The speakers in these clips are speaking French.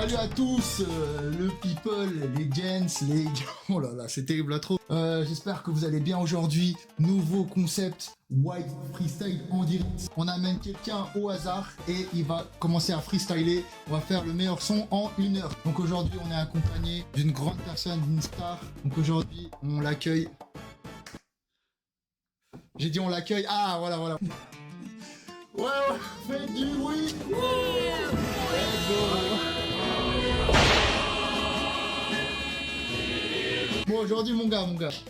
Salut à tous, le people, les gents, les... Oh là là, c'est terrible là trop. J'espère que vous allez bien aujourd'hui. Nouveau concept, white freestyle en direct. On amène quelqu'un au hasard et il va commencer à freestyler. On va faire le meilleur son en 1 heure. Donc aujourd'hui, on est accompagné d'une grande personne, d'une star. Donc aujourd'hui, on l'accueille. J'ai dit on l'accueille. Ah, voilà, voilà. Ouais, faites du bruit. Let's go. Bon, aujourd'hui, mon gars,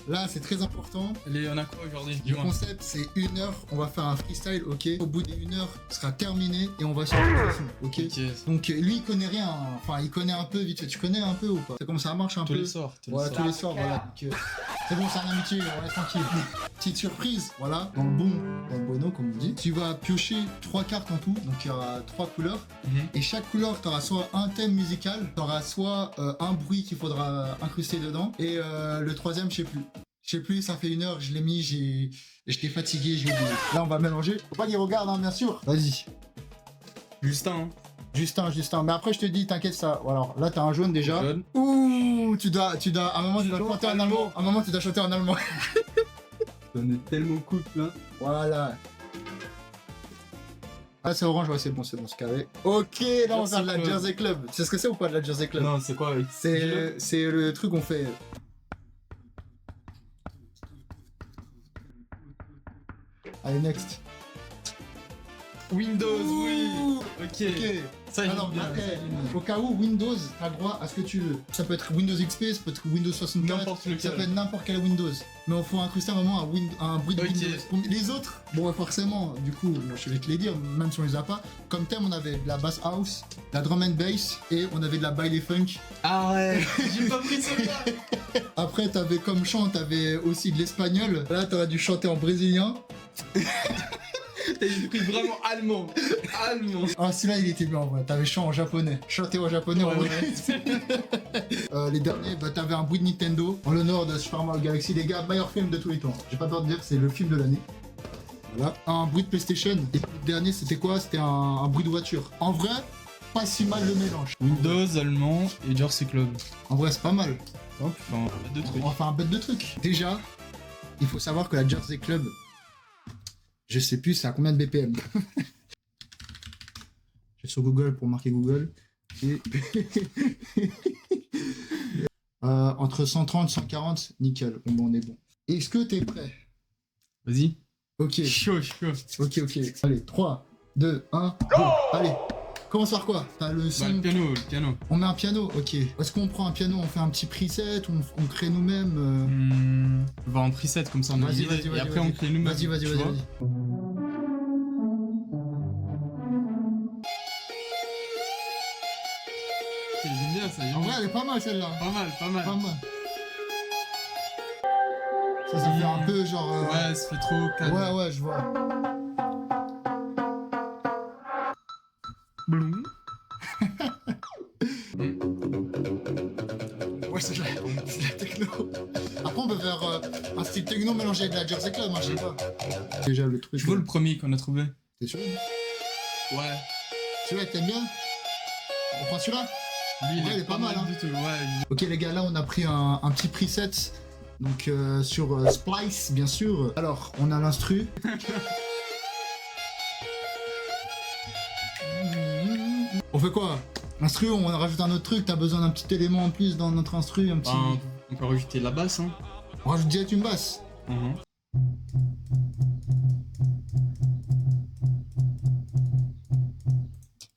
là, c'est très important. Allez, on a quoi aujourd'hui? Le concept, c'est 1 heure. On va faire un freestyle, ok? Au bout des 1 heure, ce sera terminé et on va sur le son, ok? Donc, lui, il connaît rien. Enfin, il connaît un peu vite fait. Tu connais un peu ou pas? C'est comment ça marche un peu? Tous les soirs. Voilà, tous les soirs, voilà. Donc, c'est bon, c'est un habitué, on reste tranquille. Petite surprise, voilà, dans le bueno, comme on dit. Tu vas piocher 3 cartes en tout, donc il y aura 3 couleurs. Et chaque couleur, tu auras soit un thème musical, tu auras soit un bruit qu'il faudra incruster dedans. Et le troisième, je sais plus, ça fait 1 heure, je l'ai mis, j'étais fatigué, j'ai oublié. Là, on va mélanger. Faut pas qu'il regarde, hein, bien sûr. Vas-y. Justin. Mais après, je te dis, t'inquiète, ça. Alors là, t'as un jaune déjà. Jaune. Ouh, tu dois, à un moment, tu dois chanter en allemand. À un moment, tu dois chanter en allemand. On est tellement cool là. Voilà. Ah, c'est orange, ouais, c'est bon, c'est carré. Ok, là, on va faire de la Jersey Club. Tu sais ce que c'est ou pas de la Jersey Club? Non, c'est quoi? C'est le truc qu'on fait. Allez, next. Windows, oui. Ok. Ça, Alors, après, au cas où, Windows, t'as droit à ce que tu veux. Ça peut être Windows XP, ça peut être Windows 64, N'importe lequel. ça peut être n'importe quel Windows. Mais il faut incruster un moment un bruit de Ok. Windows. Les autres, bon, forcément, du coup, je vais te les dire, même si on les a pas. Comme thème, on avait de la bass house, de la drum and bass, et on avait de la baile funk. Arrête. J'ai pas pris ça. Après, t'avais comme chant, t'avais aussi de l'espagnol. Là, t'aurais dû chanter en brésilien. T'as pris vraiment allemand. Ah, celui-là, il était bien en vrai. T'avais chant en japonais. Chanter en japonais en vrai. Les derniers, bah, t'avais un bruit de Nintendo en l'honneur de Super Mario Galaxy. Les gars, meilleur film de tous les temps. J'ai pas peur de dire que c'est le film de l'année. Voilà. Un bruit de PlayStation. Et puis le dernier, c'était quoi? C'était un bruit de voiture. En vrai, pas si mal le mélange. Windows, allemand et Jersey Club. En vrai, c'est pas mal. Hop. Enfin, deux trucs. On va faire un bête de trucs. Déjà, il faut savoir que la Jersey Club, je sais plus, c'est à combien de BPM. Je vais sur Google pour marquer Google. Et... entre 130 et 140, nickel. Bon, on est bon. Est-ce que t'es prêt? Vas-y. Ok. Chaud. Ok. Allez, 3, 2, 1, go. Allez. Commence par quoi? T'as le son. Bah, le piano. On met un piano, ok. Est-ce qu'on prend un piano, on fait un petit preset, on crée nous-mêmes On va en preset comme ça, on a Vas-y, l'idée, et après on crée nous-mêmes. Vas-y. tu vois. J'aime bien ça, En vrai, elle est pas mal celle-là. Pas mal. Ça fait un peu genre. Ouais, ça fait trop calme. Ouais, je vois. Bloum. Ouais, c'est de la techno. Après, on peut faire un style techno mélangé avec de la Jersey Club, hein, je sais pas. Déjà, le truc. Je vois le premier qu'on a trouvé. T'es sûr? Ouais. Celui-là, t'aimes bien? On prend celui-là? Lui, Ouais, il est pas mal, hein. du tout. Ouais. Ok, les gars, là, on a pris un petit preset. Donc, sur Splice, bien sûr. Alors, on a l'instru. On fait quoi? Instru, on rajoute un autre truc, t'as besoin d'un petit élément en plus dans notre instru, un petit... On peut rajouter la basse, hein. On rajoute direct une basse.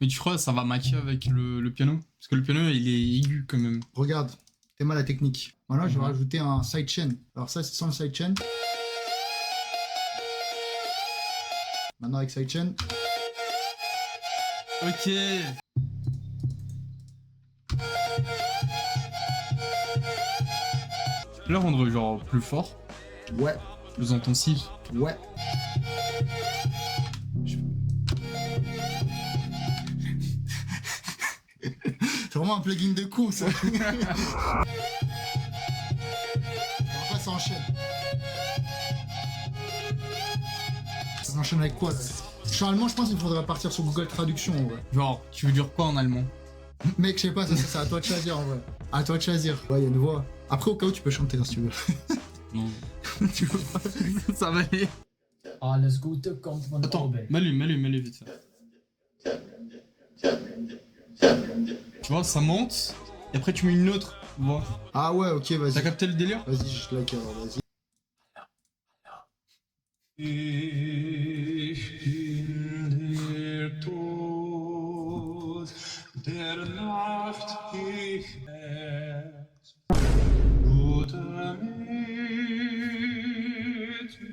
Mais tu crois que ça va matcher avec le piano? Parce que le piano, il est aigu quand même. Regarde, t'es mal la technique. Voilà, je vais rajouter un sidechain. Alors ça, c'est sans le sidechain. Maintenant avec sidechain. Ok. Tu peux la rendre genre plus fort, Ouais, plus intensif. ouais. C'est vraiment un plugin de con, ça. Après, ça enchaîne. Ça s'enchaîne avec quoi, là? En allemand, je pense qu'il faudrait partir sur Google Traduction, ouais. Genre, tu veux dire quoi en allemand? Mec, je sais pas, ça, c'est à toi de choisir en vrai. À toi de choisir. Ouais, il y a une voix. Après, au cas où, tu peux chanter hein, si tu veux. Non. Tu peux pas. Ça va aller. Alles Gute kommt von Attends, oben. mets-lui vite fait. Tu vois, ça monte, et après tu mets une autre voix. Ah ouais, ok, T'as vas-y. capté le délire? Vas-y, je like alors, vas-y. Ich bin der Tod der Nacht gefährt. Oder mit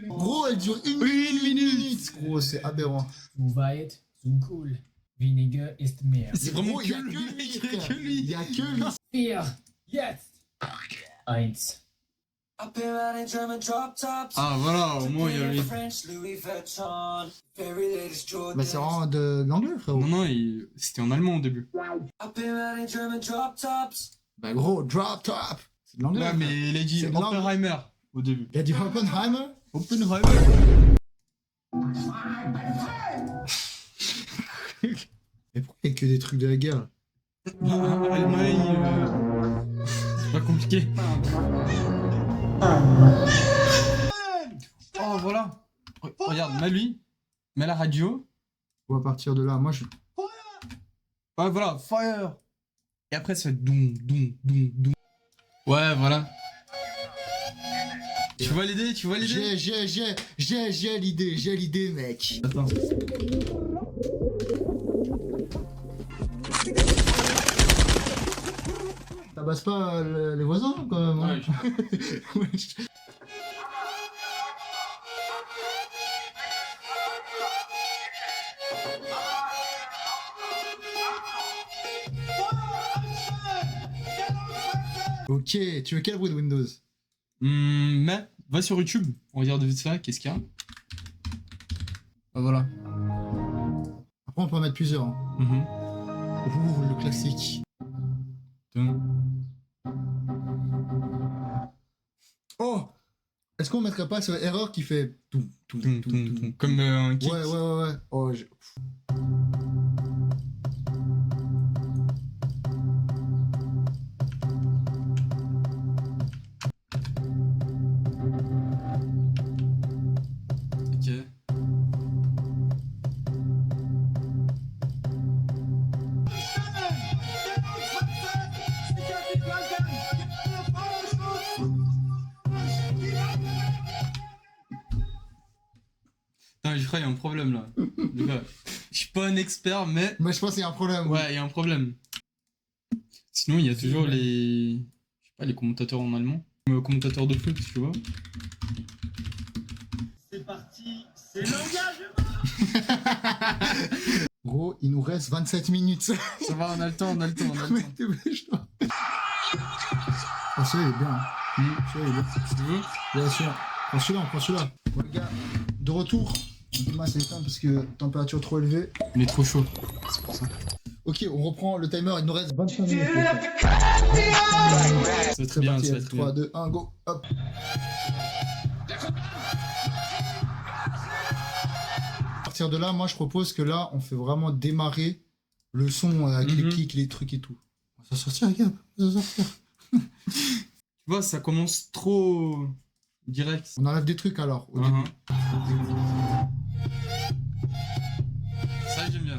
Gros, elle dure une minute. Gros, c'est aberrant. Zu weit, zu cool. Weniger ist mehr. C'est vraiment Gros, il y a que que lui, lui, il y a frère. que lui. Il y a que lui. 4, jetzt. 1. I've been riding German drop tops. Ah voilà, au moins il y a les... French Louis Vuitton. Very latest Jordan. Bah, c'est vraiment de l'anglais, frérot. Non, c'était en allemand au début. I've been riding German drop tops. Bah, gros, drop top. C'est de l'anglais. Ouais, mais il a dit C'est de l'anglais. Oppenheimer au début. Il a dit Oppenheimer. Oppenheimer. Mais pourquoi il y a que des trucs de la guerre? Allemagne, c'est pas compliqué. Oh voilà. Regarde, mets-lui, mets la radio. On va partir de là. Moi, je. Ouais, voilà, fire. Et après, ça fait doum. Ouais, voilà. Tu vois l'idée? J'ai l'idée, mec. Attends. Ça passe pas les voisins, quand même. Hein. Ouais, Ok, tu veux quel bruit de Windows? Mais, va sur YouTube, on regarde vite fait, qu'est-ce qu'il y a. Ah, voilà. Après, on peut en mettre plusieurs. Hein. Ouh, le classique. Oh! Est-ce qu'on mettrait pas cette erreur qui fait tout. Comme un kick. Ouais. Oh, Ok. Putain, je crois qu'il y a un problème là. Les gars, je suis pas un expert, mais Mais je pense qu'il y a un problème. ouais, il y a un problème. Sinon, il y a toujours les. Je sais pas, les commentateurs en allemand. Commentateurs de foot, tu vois. C'est parti, c'est l'engagement. Gros, il nous reste 27 minutes. Ça va, on a le temps. Mais dépêche-toi. Oh, celui-là, il est bien. Hein. Celui-là, il est bien. Si tu veux. Bien sûr. Prends celui-là. Bon, les gars, de retour. Demain, c'est éteint parce que température trop élevée. Il est trop chaud. C'est pour ça. Ok, on reprend le timer. Il nous reste 25 minutes. Ça va C'est être bien, parti. ça va être 3, bien. 2, 1, go. Hop. À partir de là, moi, je propose que là, on fait vraiment démarrer le son avec les clics, les trucs et tout. On va s'en sortir, les gars. On va s'en sortir. Tu vois, ça commence trop direct. On enlève des trucs alors. Au Uh-huh. début. Ça, j'aime bien.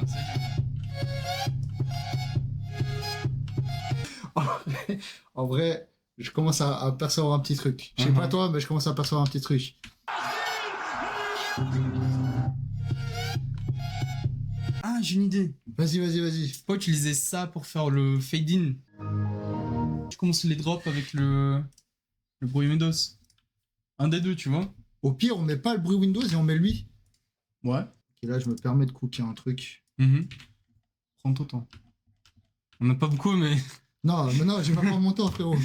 En vrai, je commence à percevoir un petit truc. Je sais pas toi, mais je commence à percevoir un petit truc. Ah, j'ai une idée. Vas-y. Faut pas utiliser ça pour faire le fade-in. Je commence les drops avec le bruit Windows. Un des deux, tu vois. Au pire, on met pas le bruit Windows et on met lui. Ouais. Et là, je me permets de cooker un truc. Prends ton temps. On n'a pas beaucoup, mais... Non, j'ai pas prendre mon temps, frérot.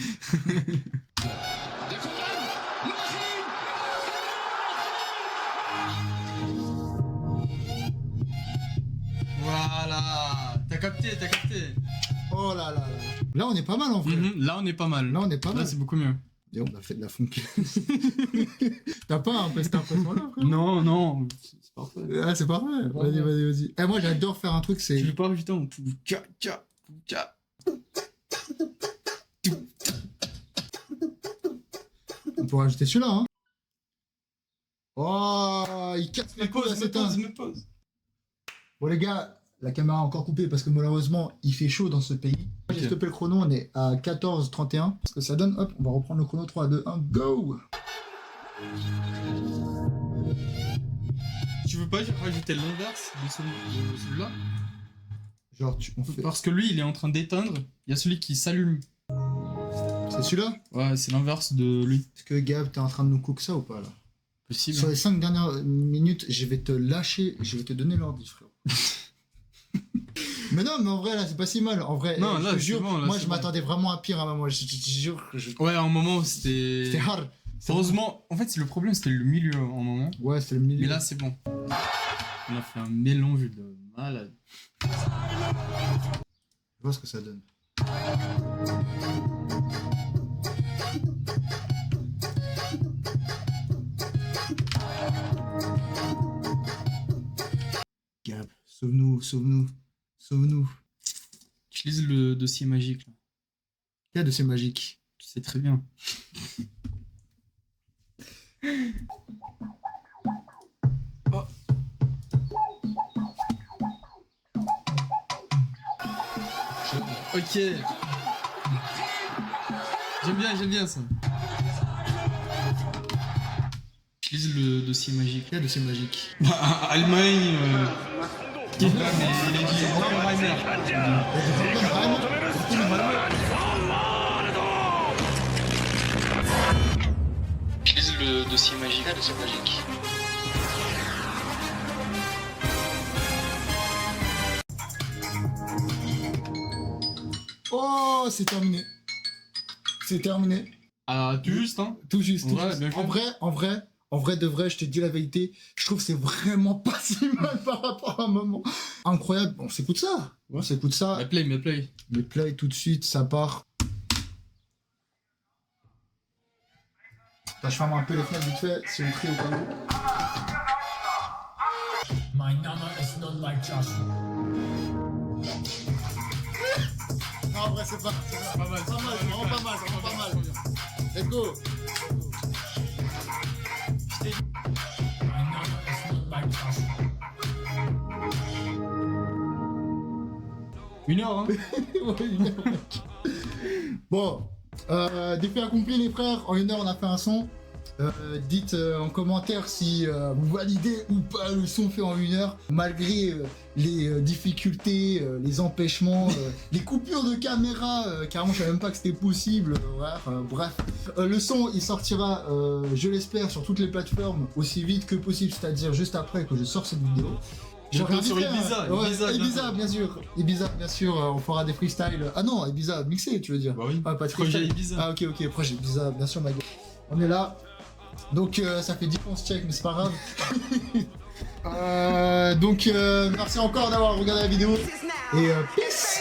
Voilà. T'as capté. Oh là là là. Là, on est pas mal en vrai. Là, on est pas mal. Là, on est pas mal. Là, c'est beaucoup mieux. Et on a fait de la funk. T'as pas cette impression-là, frérot? Non. C'est parfait. Ah, c'est parfait. Vas-y. Eh, moi, j'adore faire un truc, c'est... Tu veux pas rajouter un pouka. faut rajouter celui-là, hein. Oh, il casse les couilles à cet âge. me pose. Bon les gars, la caméra a encore coupé parce que malheureusement il fait chaud dans ce pays. Ok. J'ai stoppé le chrono, on est à 14h31. Ce que ça donne, hop, on va reprendre le chrono. 3, 2, 1, go. Tu veux pas rajouter l'inverse de celui-là? Genre, on fait... Parce que lui, il est en train d'éteindre. Il y a celui qui s'allume. C'est celui-là? Ouais, c'est l'inverse de lui. Est-ce que Gab, t'es en train de nous cook ça ou pas là? Possible. Sur les 5 dernières minutes, je vais te lâcher, je vais te donner l'ordi, frère. Mais non, mais en vrai, là, c'est pas si mal. En vrai, Non, je là, te c'est jure, bon, là, moi, c'est je bon. m'attendais vraiment à pire à un moment. Je te jure que Ouais, à un moment, c'était. c'était hard. Heureusement, en fait, le problème, c'était le milieu, en moment. Ouais, c'était le milieu. Mais là, c'est bon. On a fait un mélange de malade. Je vois ce que ça donne. Gab, sauve-nous, sauve-nous, sauve-nous. Utilise le dossier magique, là. Quel de ces magiques? Tu sais très bien. Oh. Ok. J'aime bien ça. Utilise le dossier magique. Quel de ces magiques? Allemagne. Mais il est dit Oppenheimer. Utilise le dossier magique. Le dossier magique. Oh, c'est terminé. C'est terminé. Ah, tout juste, hein. Tout juste. Tout Ouais, juste. bien joué. En vrai de vrai, je te dis la vérité, je trouve que c'est vraiment pas si mal par rapport à un moment. Incroyable. On s'écoute ça. On s'écoute ça. Mais play. Mais play tout de suite, ça part. Attends, je ferme un peu les fenêtres vite fait, si on crie au cas où. My Nana is not like Joshua. Non, en vrai, c'est pas mal, c'est vraiment pas mal, c'est vraiment pas mal. Let's go. My Nana is not like Joshua. 1 heure, hein. Ouais, une heure, mec. Bon, défi accompli les frères, en 1 heure on a fait un son. Dites en commentaire si vous validez ou pas le son fait en 1 heure, malgré les difficultés, les empêchements, les coupures de caméra, carrément je savais même pas que c'était possible, bref. Le son il sortira, je l'espère, sur toutes les plateformes aussi vite que possible, c'est-à-dire juste après que je sors cette vidéo. Donc, J'aurais sur invité Ibiza, ouais, Ibiza, Ibiza, bien sûr. Ibiza, bien sûr, on fera des freestyles. Ah non, Ibiza mixé, tu veux dire. Bah oui. Ah, pas de Projet freestyle. Ibiza. Ah ok, projet Ibiza, bien sûr, ma gueule. On est là. Donc ça fait 10 qu'on se check, mais c'est pas grave. Donc merci encore d'avoir regardé la vidéo. Et peace.